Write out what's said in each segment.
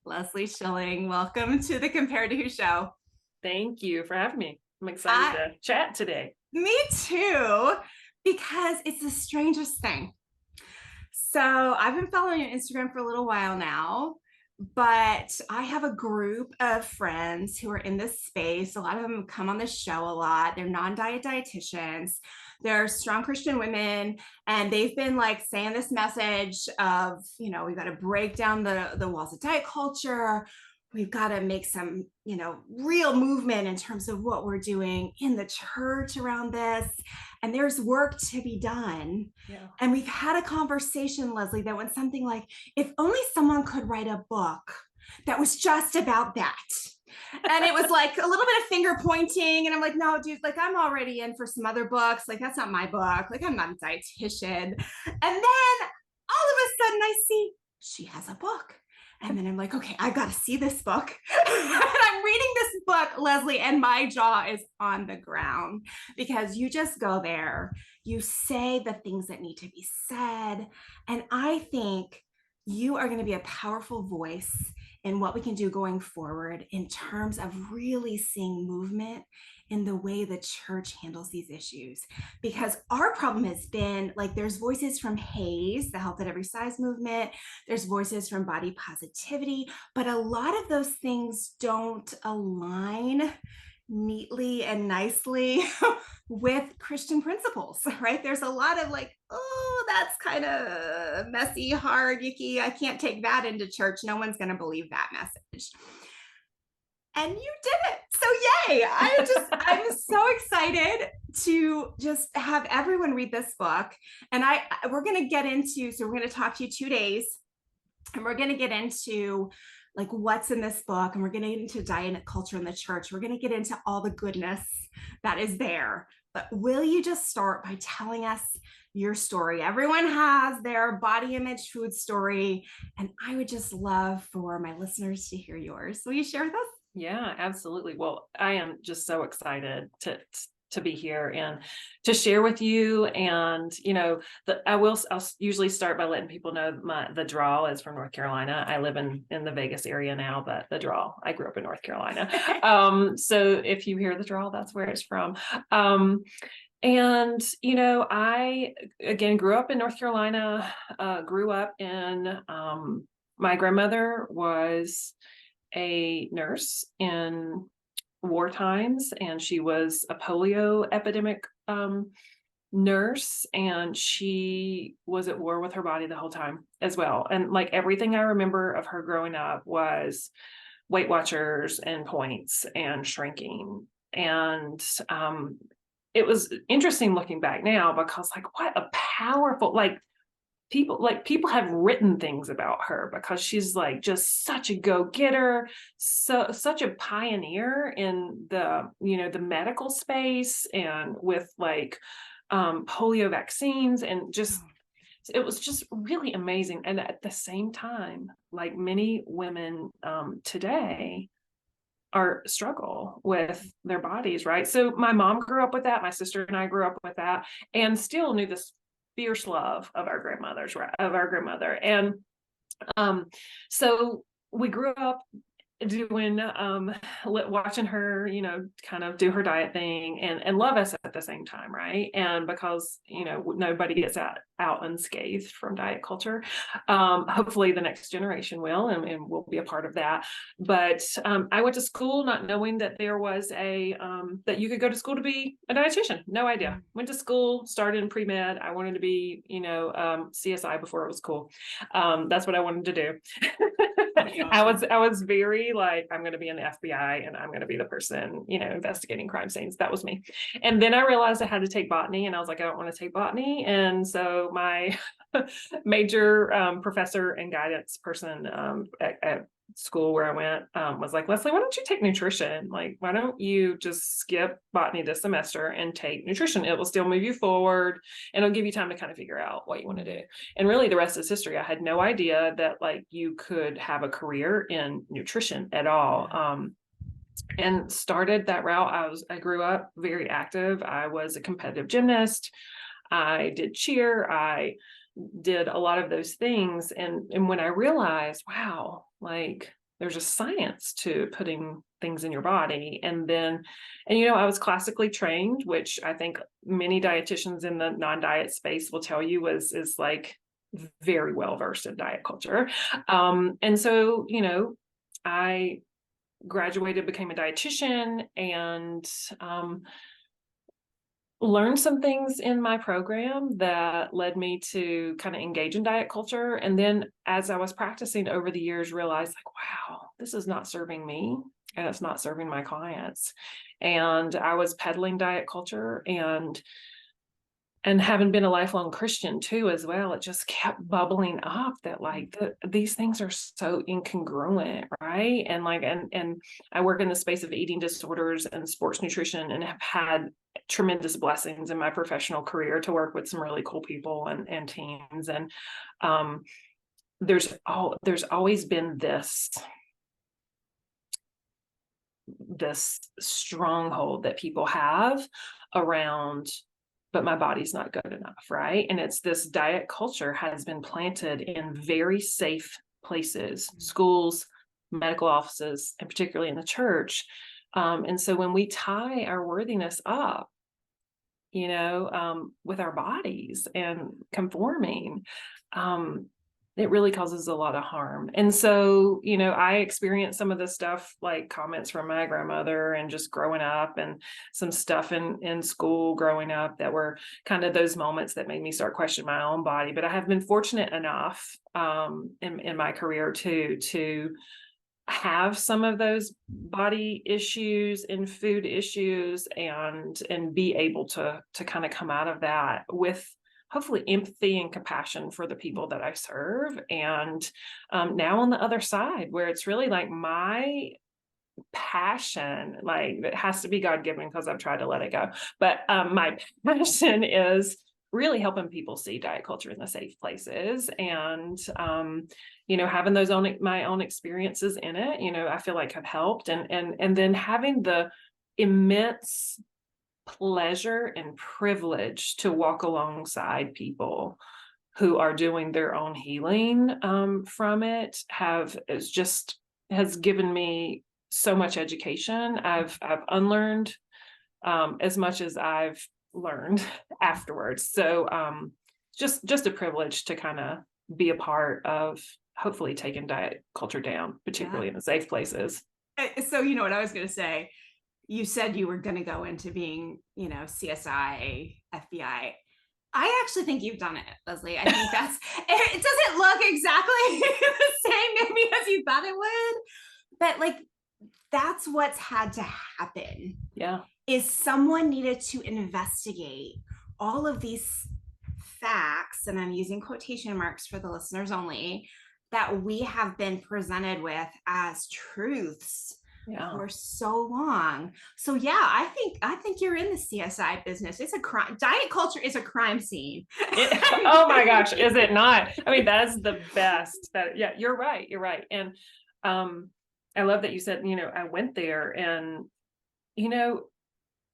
Leslie Schilling. Welcome to the Compared to Who show. Thank you for having me. I'm excited I, to chat today. Me too, because it's the strangest thing. So I've been following you on Instagram for a little while now, but I have a group of friends who are in this space. A lot of them come on the show a lot. They're non-diet dietitians. They're strong Christian women, and they've been like saying this message of, we've got to break down the walls of diet culture. We've got to make some, real movement in terms of what we're doing in the church around this. And there's work to be done. Yeah. And we've had a conversation, Leslie, that went something like, if only someone could write a book that was just about that. And it was like a little bit of finger pointing. And I'm like, no, dude, like I'm already in for some other books. Like, that's not my book. Like, I'm not a dietitian. And then all of a sudden I see she has a book. And then I'm like, okay, I got to see this book. And I'm reading this book, Leslie, and my jaw is on the ground because you just go there, you say the things that need to be said. And I think you are going to be a powerful voice in what we can do going forward in terms of really seeing movement in the way the church handles these issues. Because our problem has been like there's voices from HAES, the Health at Every Size movement, there's voices from body positivity, but a lot of those things don't align neatly and nicely with Christian principles, right? There's a lot of like, oh, that's kind of messy, hard, yucky. I can't take that into church. No one's going to believe that message. And you did it. So yay. I'm so excited to just have everyone read this book. And we're going to get into, so we're going to talk to you 2 days and we're going to get into like what's in this book, and we're going to get into diet culture in the church. We're going to get into all the goodness that is there. But will you just start by telling us your story? Everyone has their body image food story, and I would just love for my listeners to hear yours. Will you share with us? Yeah, absolutely. Well, I am just so excited to be here and to share with you. And I'll usually start by letting people know the draw is from North Carolina. I live in the Vegas area now, but the draw, I grew up in North Carolina. So if you hear the draw, that's where it's from. And I again grew up in North Carolina. Grew up in my grandmother was a nurse in war times, and she was a polio epidemic nurse, and she was at war with her body the whole time as well. And like everything I remember of her growing up was Weight Watchers and points and shrinking. And it was interesting looking back now because like what a powerful people have written things about her because she's like just such a go-getter, such a pioneer in the medical space and with like polio vaccines, and just it was just really amazing. And at the same time, like many women today are struggle with their bodies, right? So my mom grew up with that, my sister and I grew up with that, and still knew this fierce love of our grandmother. And so we grew up doing watching her kind of do her diet thing and love us at the same time, right? And because nobody gets out unscathed from diet culture, hopefully the next generation will, and we'll be a part of that. But I went to school not knowing that there was that you could go to school to be a dietitian. No idea. Went to school, started in pre-med. I wanted to be CSI before it was cool. That's what I wanted to do. Awesome. I was very like, I'm going to be in the FBI and I'm going to be the person, investigating crime scenes. That was me. And then I realized I had to take botany, and I was like, I don't want to take botany. And so my major professor and guidance person at school where I went was like, Leslie, why don't you take nutrition? Like, why don't you just skip botany this semester and take nutrition? It will still move you forward and it'll give you time to kind of figure out what you want to do. And really the rest is history. I had no idea that like you could have a career in nutrition at all. And started that route. I grew up very active. I was a competitive gymnast. I did cheer. I did a lot of those things. And when I realized, wow, like there's a science to putting things in your body. And you know, I was classically trained, which I think many dietitians in the non-diet space will tell you is like very well versed in diet culture. And so, you know, I graduated, became a dietitian, and learned some things in my program that led me to kind of engage in diet culture. And then as I was practicing over the years, realized like, wow, this is not serving me and it's not serving my clients. And I was peddling diet culture, and having been a lifelong Christian too, as well, it just kept bubbling up that like these things are so incongruent, right? And like, and I work in the space of eating disorders and sports nutrition, and have had tremendous blessings in my professional career to work with some really cool people and teams. And there's always been this stronghold that people have around, but my body's not good enough, right? And it's this diet culture has been planted in very safe places, schools, medical offices, and particularly in the church. And so when we tie our worthiness up, you know, with our bodies and conforming, it really causes a lot of harm. And so, you know, I experienced some of the stuff, like comments from my grandmother and just growing up, and some stuff in school growing up that were kind of those moments that made me start questioning my own body. But I have been fortunate enough in my career to have some of those body issues and food issues, and be able to kind of come out of that with hopefully empathy and compassion for the people that I serve. And now on the other side, where it's really like my passion, like it has to be God-given because I've tried to let it go. But my passion is really helping people see diet culture in the safe places, and you know, having my own experiences in it, you know, I feel like have helped, and then having the immense pleasure and privilege to walk alongside people who are doing their own healing from it has given me so much education. I've unlearned as much as I've learned afterwards. So just a privilege to kind of be a part of hopefully taking diet culture down, particularly in the safe places. So, you know what I was going to say? You said you were going to go into being, you know, CSI, FBI. I actually think you've done it, Leslie. I think it doesn't look exactly the same maybe as you thought it would, but like, that's what's had to happen. Yeah. Is someone needed to investigate all of these facts, and I'm using quotation marks for the listeners only, that we have been presented with as truths for so long. So yeah, I think you're in the CSI business. It's a crime. Diet culture is a crime scene. Oh my gosh, is it not? I mean, that's the best. Yeah, you're right. You're right. And I love that you said, you know, I went there, and you know,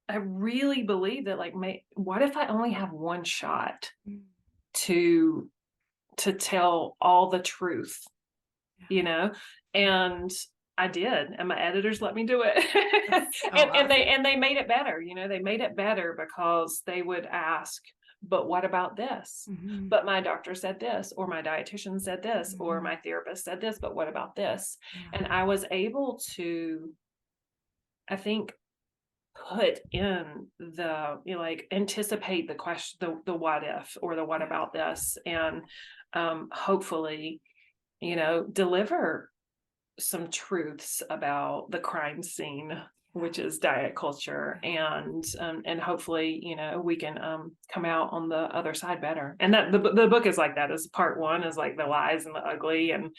I really believe that like, what if I only have one shot to tell all the truth, you know? And I did, and my editors let me do it. And they made it better, you know, they made it better because they would ask, but what about this? Mm-hmm. But my doctor said this, or my dietitian said this, mm-hmm. or my therapist said this, but what about this? Yeah. And I was able to, I think, put in the, you know, like anticipate the question, the what if, or the what about this, and hopefully, you know, deliver some truths about the crime scene, which is diet culture, and hopefully, you know, we can come out on the other side better. And that the book is like that. Is part one is like the lies and the ugly and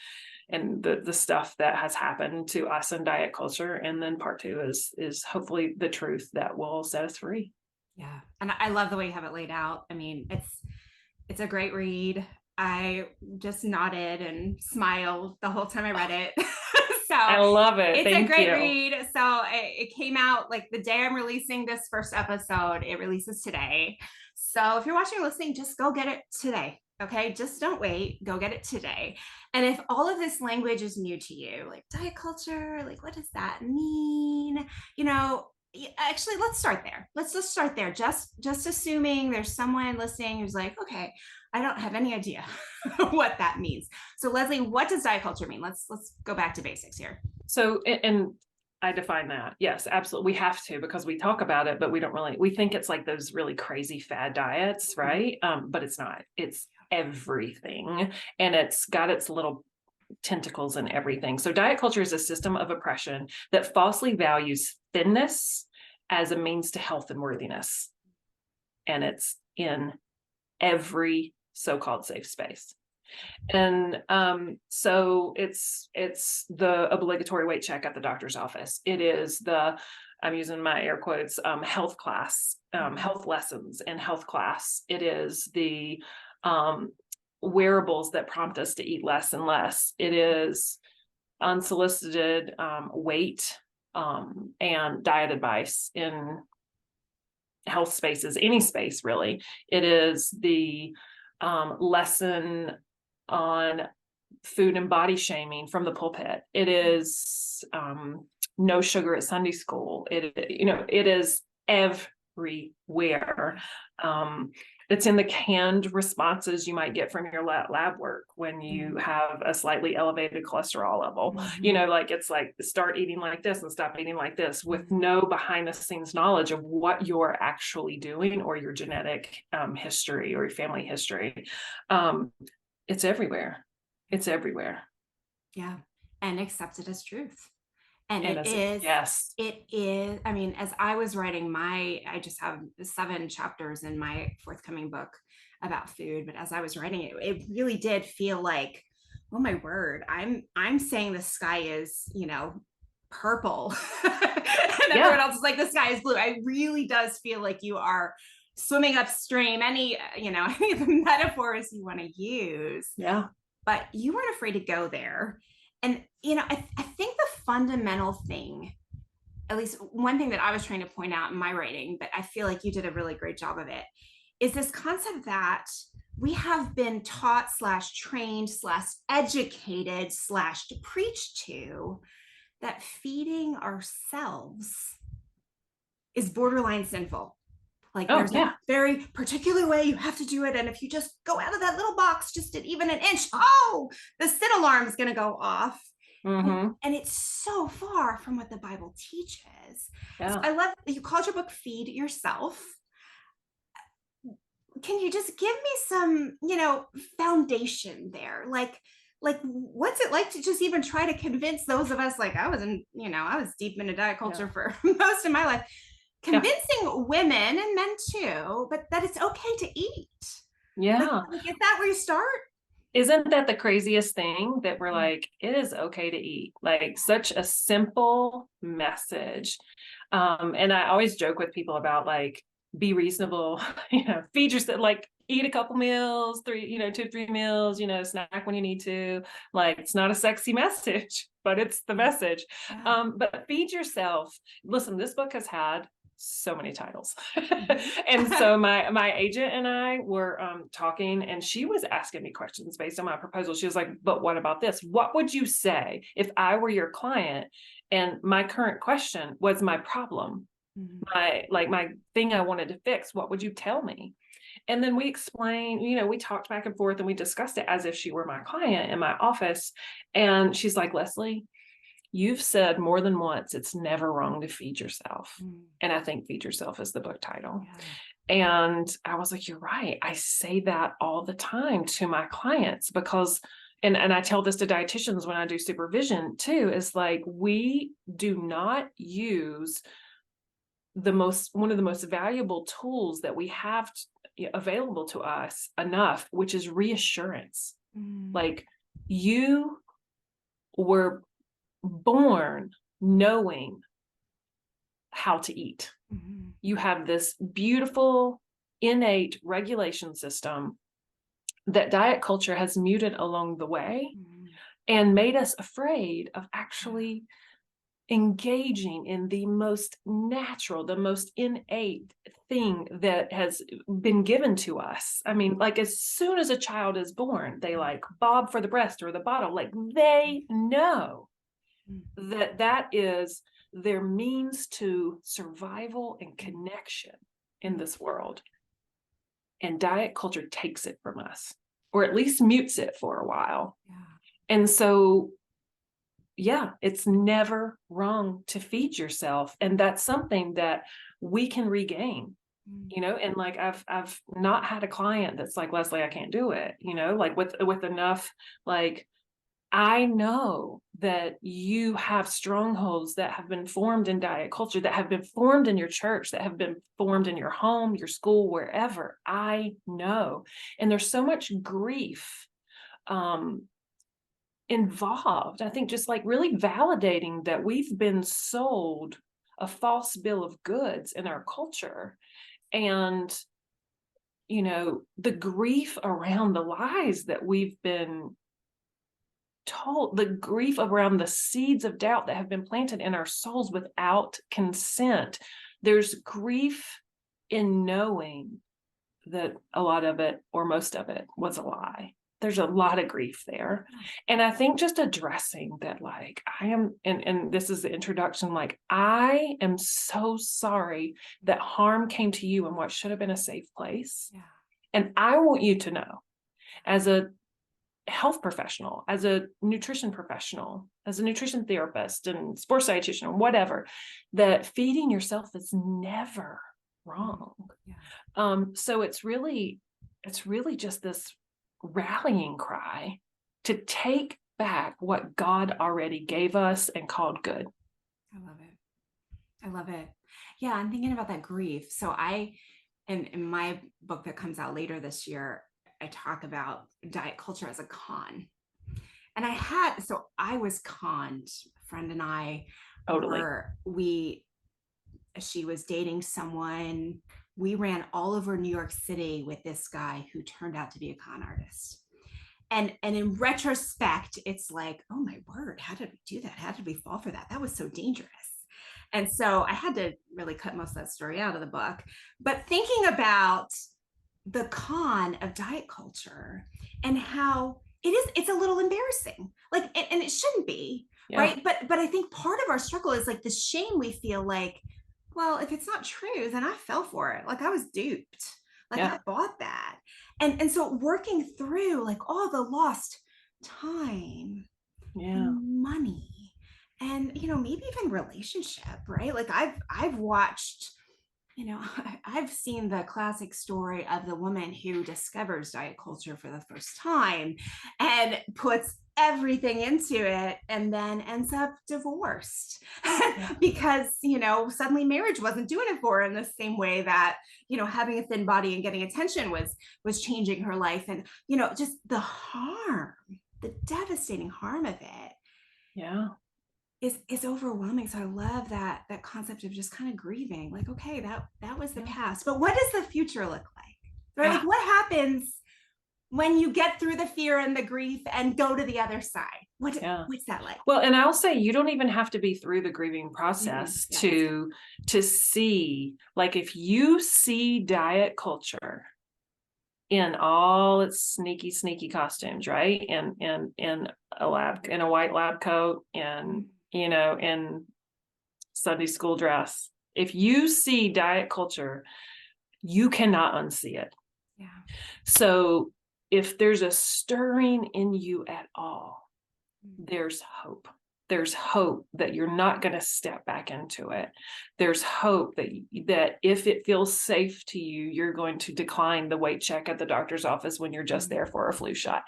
the stuff that has happened to us in diet culture, and then part two is hopefully the truth that will set us free. Yeah, and I love the way you have it laid out. I mean, it's a great read. I just nodded and smiled the whole time I read it. So I love it. It's a great read. So it came out like the day I'm releasing this first episode. It releases today. So if you're watching or listening, just go get it today. Okay, just don't wait. Go get it today. And if all of this language is new to you, like diet culture, like what does that mean? You know, actually, let's start there. Let's just start there. Just assuming there's someone listening who's like, okay, I don't have any idea what that means. So Leslie, what does diet culture mean? Let's go back to basics here. So, and I define that. Yes, absolutely. We have to, because we talk about it, but we don't really, we think it's like those really crazy fad diets, right? But it's not. It's everything. And it's got its little tentacles in everything. So diet culture is a system of oppression that falsely values thinness as a means to health and worthiness. And it's in every so-called safe space. And so it's the obligatory weight check at the doctor's office. It is the, I'm using my air quotes, health class, health lessons in health class. It is the wearables that prompt us to eat less and less. It is unsolicited weight and diet advice in health spaces, any space really. It is the lesson on food and body shaming from the pulpit. It is no sugar at Sunday school. It is everywhere. It's in the canned responses you might get from your lab work when you have a slightly elevated cholesterol level. Like it's like start eating like this and stop eating like this, with no behind the scenes knowledge of what you're actually doing or your genetic history or your family history. It's everywhere. It's everywhere. Yeah. And accepted as truth. And yes. it is, I mean, as I was writing I just have 7 chapters in my forthcoming book about food, but as I was writing it, it really did feel like, oh my word, I'm saying the sky is, purple. And everyone else is like, the sky is blue. It really does feel like you are swimming upstream, any of the metaphors you want to use. Yeah. But you weren't afraid to go there. And, I think the fundamental thing, at least one thing that I was trying to point out in my writing, but I feel like you did a really great job of it, is this concept that we have been taught / trained / educated / preached to that feeding ourselves is borderline sinful. Like there's a very particular way you have to do it. And if you just go out of that little box, just at even an inch, the sin alarm is going to go off. And it's so far from what the Bible teaches. Yeah. So I love that you called your book Feed Yourself. Can you just give me some, foundation there? Like what's it like to just even try to convince those of us, like I was deep into diet culture for most of my life, convincing women and men too, but that it's okay to eat. Yeah. Like, is that where you start? Isn't that the craziest thing, that we're like, it is okay to eat? Like such a simple message. And I always joke with people about like, be reasonable, feed yourself, like eat a couple meals, 2 to 3 meals, snack when you need to. Like, it's not a sexy message, but it's the message. But feed yourself. Listen, this book has had so many titles. And so my agent and I were talking, and she was asking me questions based on my proposal. She was like, but what about this? What would you say if I were your client and my current question was my problem? My thing I wanted to fix, what would you tell me? And then we explained, we talked back and forth and we discussed it as if she were my client in my office. And she's like, Leslie, you've said more than once, it's never wrong to feed yourself. And I think Feed Yourself is the book title. And I was like, you're right. I say that all the time to my clients because, and I tell this to dietitians when I do supervision too, is like, we do not use one of the most valuable tools that we have available to us enough, which is reassurance. Like, you were born knowing how to eat. You have this beautiful innate regulation system that diet culture has muted along the way and made us afraid of actually engaging in the most natural, the most innate thing that has been given to us. I mean, like as soon as a child is born, they like bob for the breast or the bottle. Like they know that that is their means to survival and connection in this world. And diet culture takes it from us, or at least mutes it for a while. Yeah. And so yeah, it's never wrong to feed yourself. And that's something that we can regain, you know, and like I've not had a client that's like, Leslie, I can't do it, you know, like with enough, like, I know that you have strongholds that have been formed in diet culture, that have been formed in your church, that have been formed in your home, your school, wherever. I know. And there's so much grief involved. I think just like really validating that we've been sold a false bill of goods in our culture. And, you know, the grief around the lies that we've been told, the grief around the seeds of doubt that have been planted in our souls without consent. There's grief in knowing that a lot of it, or most of it, was a lie. There's a lot of grief there. And I think just addressing that, like, I am, and this is the introduction, like, I am so sorry that harm came to you in what should have been a safe place. Yeah. And I want you to know, as a health professional, as a nutrition professional, as a nutrition therapist and sports dietitian or whatever, that feeding yourself is never wrong. Yeah. So it's really just this rallying cry to take back what God already gave us and called good. I love it. I love it. Yeah, I'm thinking about that grief. So in my book that comes out later this year, I talk about diet culture as a con. And I was conned. A friend and I Totally. she was dating someone. We ran all over New York City with this guy who turned out to be a con artist. And in retrospect, it's like, oh my word, how did we do that? How did we fall for that? That was so dangerous. And so I had to really cut most of that story out of the book. But thinking about the con of diet culture and how it's a little embarrassing, like, and it shouldn't be, Yeah. right? But I think part of our struggle is like the shame we feel, like, well, if it's not true, then I fell for it. Like I was duped. Like Yeah. I bought that. And so working through like all the lost time, Yeah. money, and maybe even relationship, right? Like I've watched, I've seen the classic story of the woman who discovers diet culture for the first time and puts everything into it and then ends up divorced because, suddenly marriage wasn't doing it for her in the same way that, having a thin body and getting attention was changing her life. And, just the harm, the devastating harm of it. Yeah. Is overwhelming. So I love that concept of just kind of grieving, like, okay, that was the past, but what does the future look like? Right? Like what happens when you get through the fear and the grief and go to the other side? What's that like? Well, and I'll say you don't even have to be through the grieving process to see, like, if you see diet culture in all its sneaky costumes, right? In a white lab coat, and in Sunday school dress. If you see diet culture, you cannot unsee it. Yeah. So if there's a stirring in you at all, there's hope. There's hope that you're not going to step back into it. There's hope that if it feels safe to you, you're going to decline the weight check at the doctor's office when you're just there for a flu shot.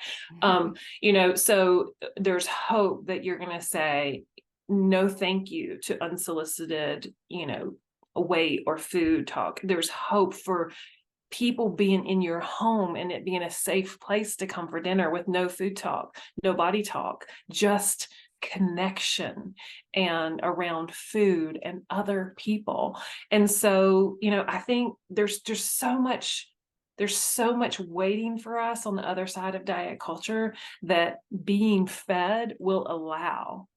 So there's hope that you're going to say no thank you to unsolicited, weight or food talk. There's hope for people being in your home and it being a safe place to come for dinner with no food talk, no body talk, just connection and around food and other people. And so, I think there's so much waiting for us on the other side of diet culture that being fed will allow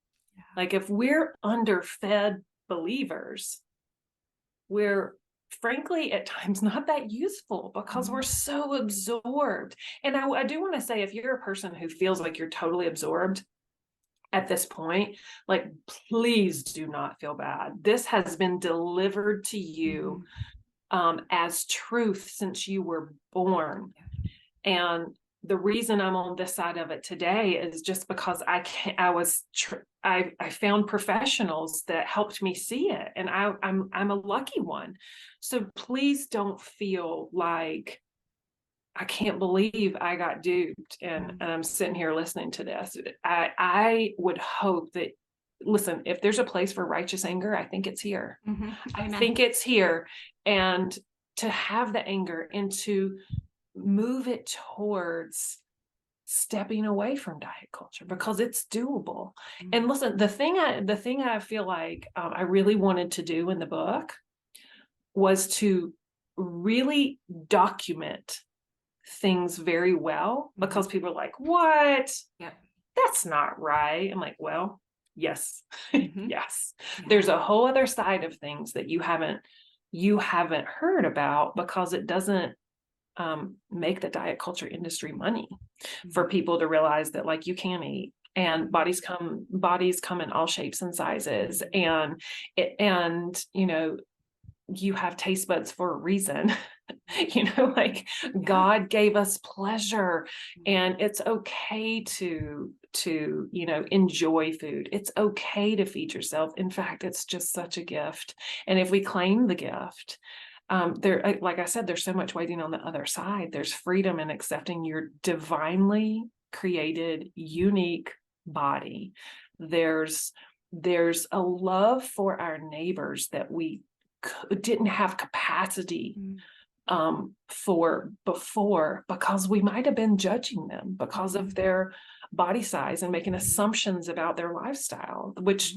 Like if we're underfed believers, we're frankly at times not that useful because we're so absorbed. And I do want to say, if you're a person who feels like you're totally absorbed at this point, like, please do not feel bad. This has been delivered to you as truth since you were born. And the reason I'm on this side of it today is just because I found professionals that helped me see it, and I'm a lucky one. So please don't feel like I can't believe I got duped and I'm sitting here listening to this. I would hope that, listen, if there's a place for righteous anger, I think it's here. I think it's here. And to have the anger and to move it towards stepping away from diet culture because it's doable. And listen, the thing I feel like I really wanted to do in the book was to really document things very well, because people are like, what? That's not right. I'm like, well, yes. Yes. There's a whole other side of things that you haven't heard about, because it doesn't make the diet culture industry money for people to realize that, like, you can eat, and bodies come in all shapes and sizes, and you know, you have taste buds for a reason. You know, like, God gave us pleasure, and it's okay to you know, enjoy food. It's okay to feed yourself. In fact, it's just such a gift. And if we claim the gift, there, like I said, there's so much waiting on the other side. There's freedom in accepting your divinely created, unique body. There's a love for our neighbors that we didn't have capacity for before, because we might have been judging them because of their body size and making assumptions about their lifestyle, which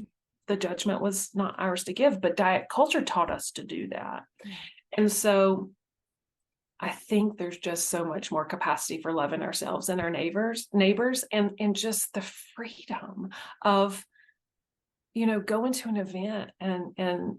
the judgment was not ours to give, but diet culture taught us to do that. And so I think there's just so much more capacity for loving ourselves and our neighbors, and just the freedom of, you know, going to an event and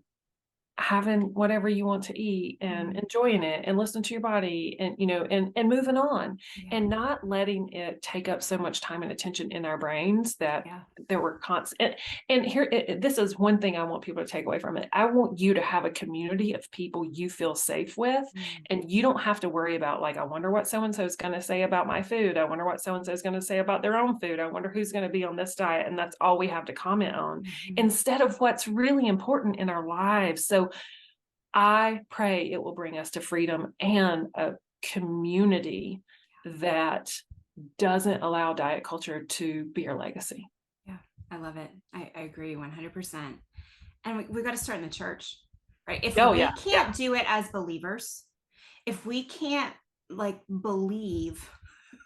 having whatever you want to eat and enjoying it and listening to your body, and, you know, and moving on, and not letting it take up so much time and attention in our brains that there were constant. And here, this is one thing I want people to take away from it. I want you to have a community of people you feel safe with, and you don't have to worry about, like, I wonder what so-and-so is going to say about my food. I wonder what so-and-so is going to say about their own food. I wonder who's going to be on this diet. And that's all we have to comment on, instead of what's really important in our lives. So I pray it will bring us to freedom and a community that doesn't allow diet culture to be our legacy. Yeah, I love it. I agree 100%. And we got to start in the church, right? If we can't do it as believers, if we can't, like, believe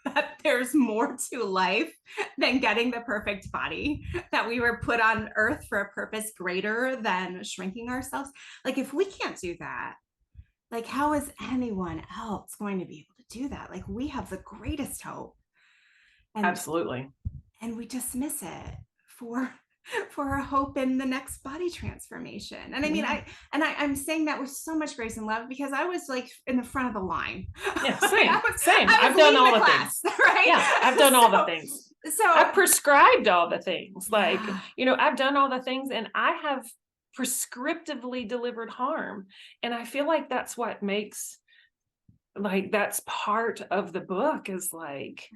that there's more to life than getting the perfect body, that we were put on earth for a purpose greater than shrinking ourselves. Like, if we can't do that, like, how is anyone else going to be able to do that? Like, we have the greatest hope. And, absolutely. And we dismiss it for our hope in the next body transformation. And I mean, I'm saying that with so much grace and love, because I was, like, in the front of the line. Yeah, same. I've done all the things. Right? Yeah, I've done all the things. So I've prescribed all the things. Like, you know, I've done all the things, and I have prescriptively delivered harm. And I feel like that's what makes, like, that's part of the book, is like,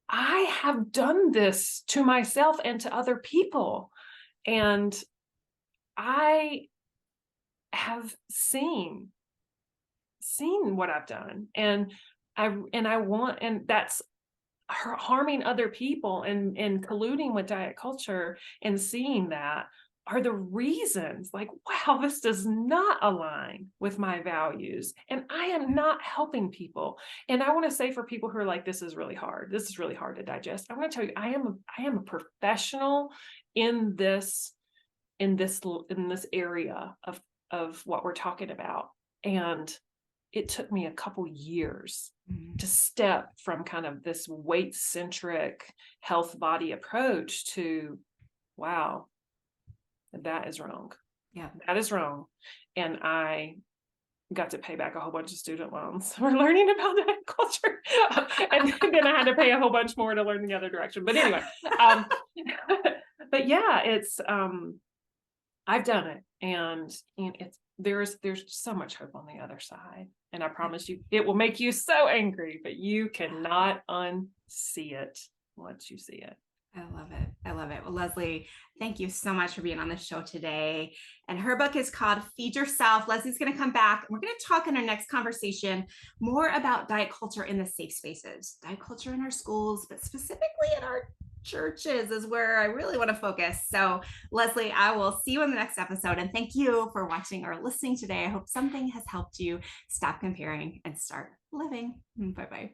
I have done this to myself and to other people, and I have seen what I've done, and that's harming other people and colluding with diet culture, and seeing that are the reasons, like, wow, this does not align with my values, and I am not helping people. And I want to say, for people who are like, this is really hard to digest, I'm going to tell you, I am a professional in this area of what we're talking about. And it took me a couple years to step from kind of this weight-centric health body approach to wow, that is wrong. Yeah. That is wrong. And I got to pay back a whole bunch of student loans for learning about that culture. And then I had to pay a whole bunch more to learn the other direction. But anyway, um, but yeah, it's I've done it, and it's there's so much hope on the other side. And I promise you, it will make you so angry, but you cannot unsee it once you see it. I love it. I love it. Well, Leslie, thank you so much for being on the show today. And her book is called Feed Yourself. Leslie's going to come back and we're going to talk in our next conversation more about diet culture in the safe spaces, diet culture in our schools, but specifically in our churches is where I really want to focus. So, Leslie, I will see you in the next episode. And thank you for watching or listening today. I hope something has helped you stop comparing and start living. Bye bye.